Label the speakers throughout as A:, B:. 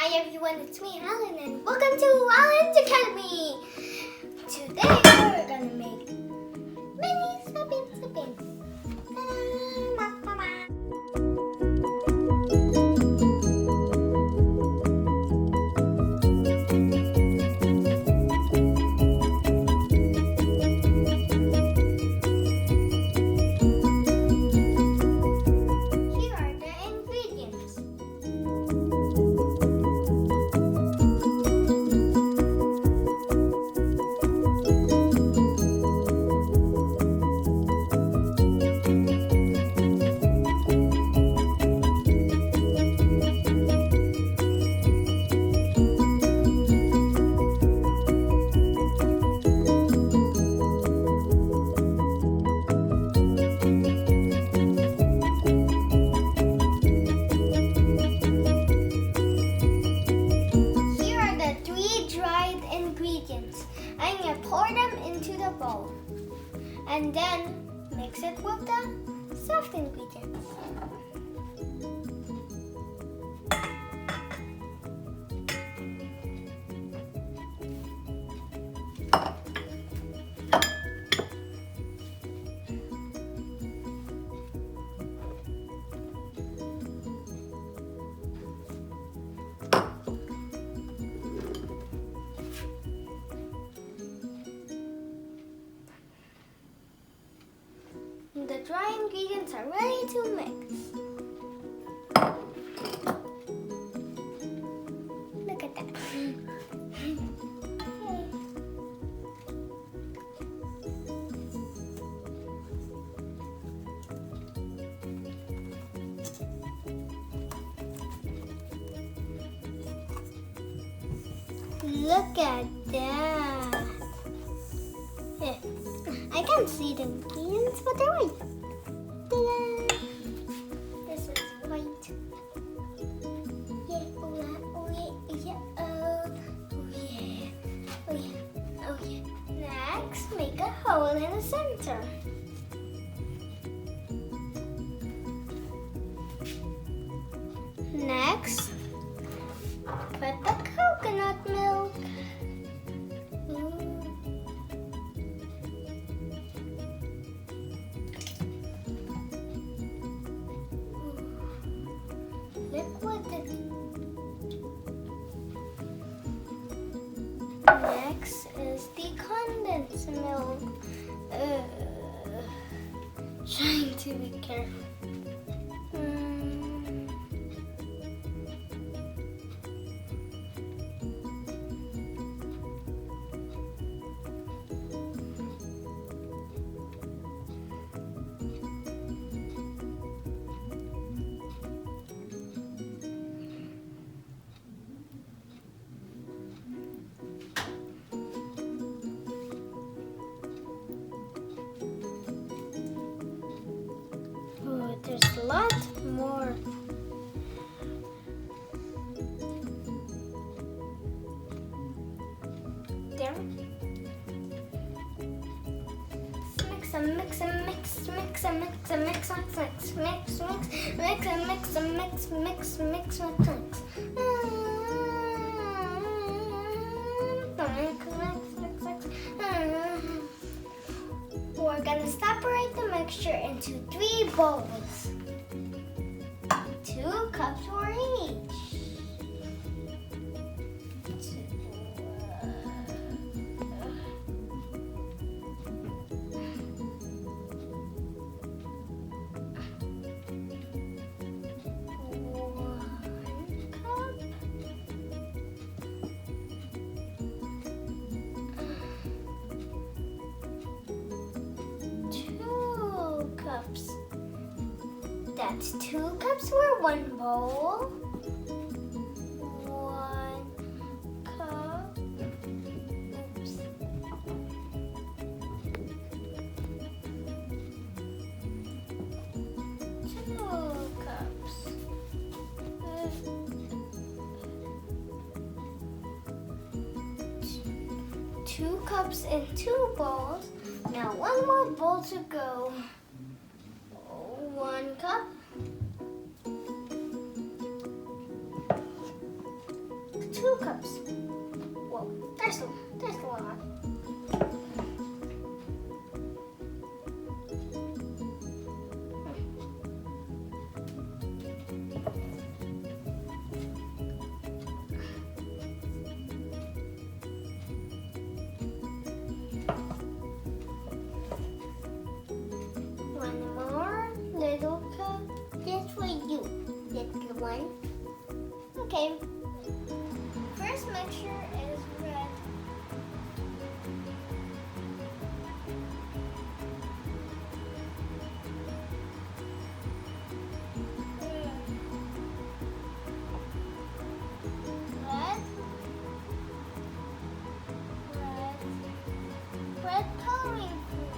A: Hi everyone, it's me Alan and welcome to Alan's Academy! Today we're gonna make mini Sapin-Sapin. Here are the ingredients. Here are the 3 dried ingredients. I'm gonna pour them into the bowl and then mix it with the soft ingredients. The dry ingredients are ready to mix. Look at that. Look at that. Yeah. I can't see the ingredients, but they're white. Ta-da! This is white. Yeah, oh yeah, oh yeah, yeah, oh yeah, oh yeah, oh yeah. Next, make a hole in the center. Next, put the coconut milk. Liquid. Next is the condensed milk. Trying to be careful. Oh, there's a lot more. There. Mix and mix and mix, mix and mix and mix, mix, mix, mix, mix, mix and mix and mix, mix, mix, mix, mix. We're gonna separate the mixture into 3 bowls. 2 cups for each. 2 cups. That's 2 cups for 1 bowl. 1 cup. Oops. 2 cups. 2 cups in 2 bowls. Now 1 more bowl to go. 1 cup. 2 cups. Whoa, there's a lot. One more little cup just for you, little one. Okay. First mixture is red. Red coloring food.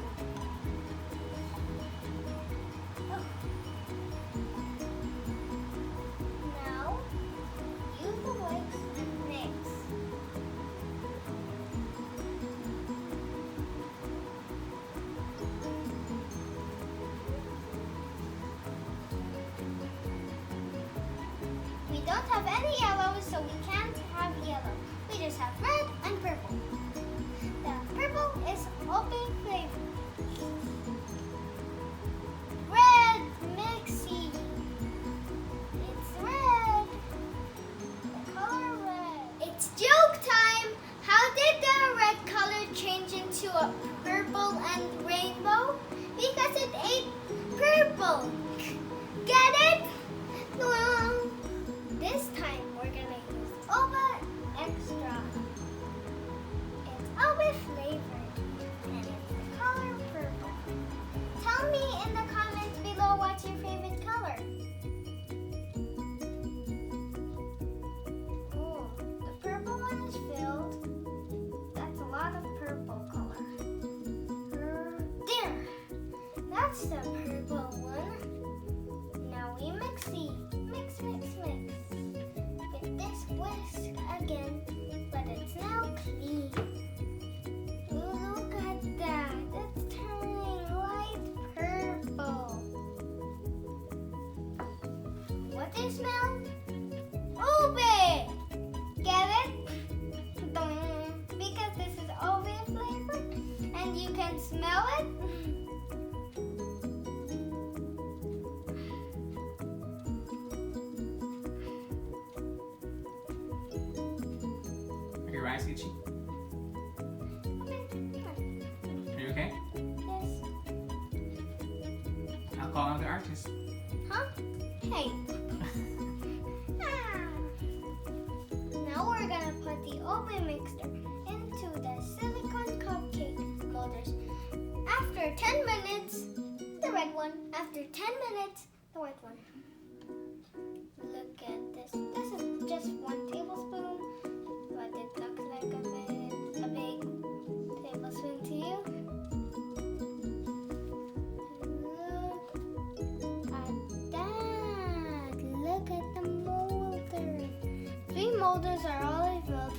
A: Now, use the wicks and mix. We don't have any yellow, so we can't have yellow. We just have red and purple. The purple is open flavor. Red mixie. It's red. The color red. It's joke time. How did the red color change into a purple and rainbow? Because it ate purple. Get it? Well, this time we're gonna use Ova Extra. It's Ova flavored and it's the color purple. Tell me in the comments below what's your favorite color. Oh, the purple one is filled. That's a lot of purple color. There! That's the purple one. Now we mix mix. With this whisk again, but it's now clean. Ooh, look at that. It's turning light purple. What do you smell? Ube! Get it? Dum. Because this is ube flavor and you can smell it.
B: Your eyes itchy? Are you okay?
A: Yes.
B: I'll call out the artist.
A: Huh? Hey. Ah. Now we're gonna put the open mixture into the silicone cupcake molders. After 10 minutes, the red one. After 10 minutes, the white one. Look at this. This is just 1 tablespoon, but it looks like a big tablespoon to you. Look at that. Look at the molder. 3 molders are all I filled.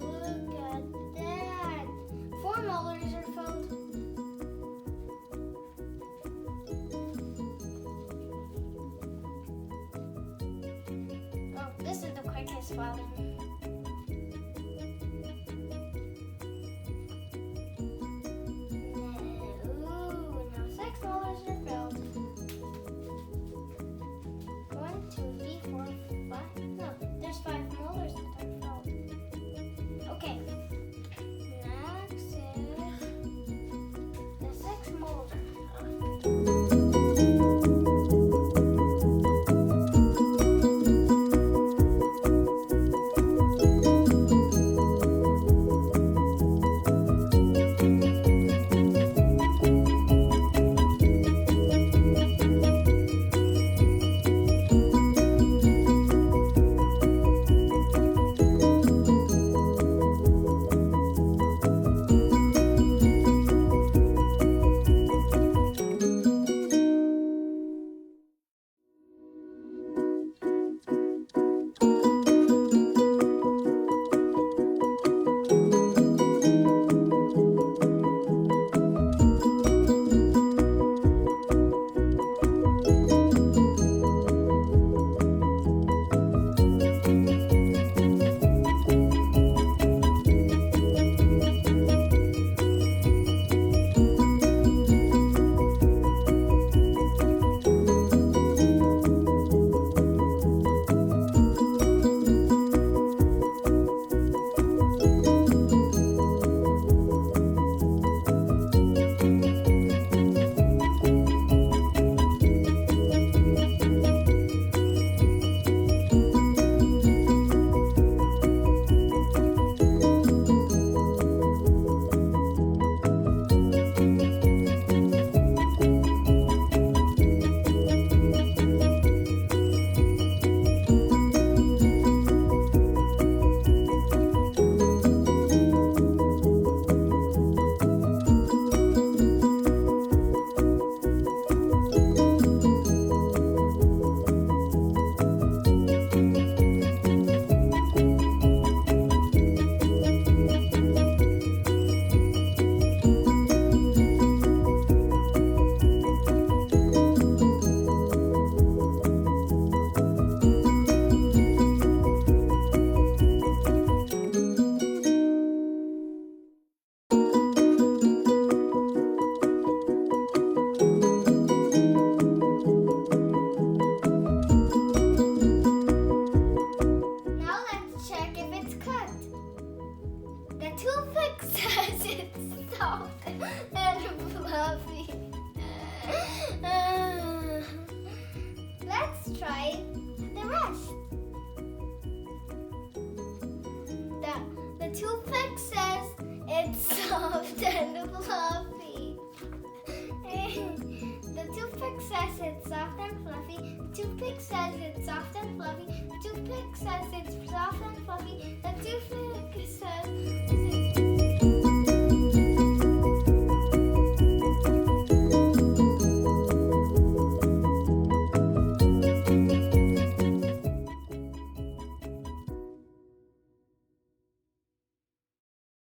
A: Look at that. 4 molders are filled. Oh, this is the quickest one. Now 6 molders rest. The toothpick says it's soft and fluffy. The toothpick says it's soft and fluffy. The toothpick says it's soft and fluffy. The toothpick says it's soft and fluffy. The toothpick says it's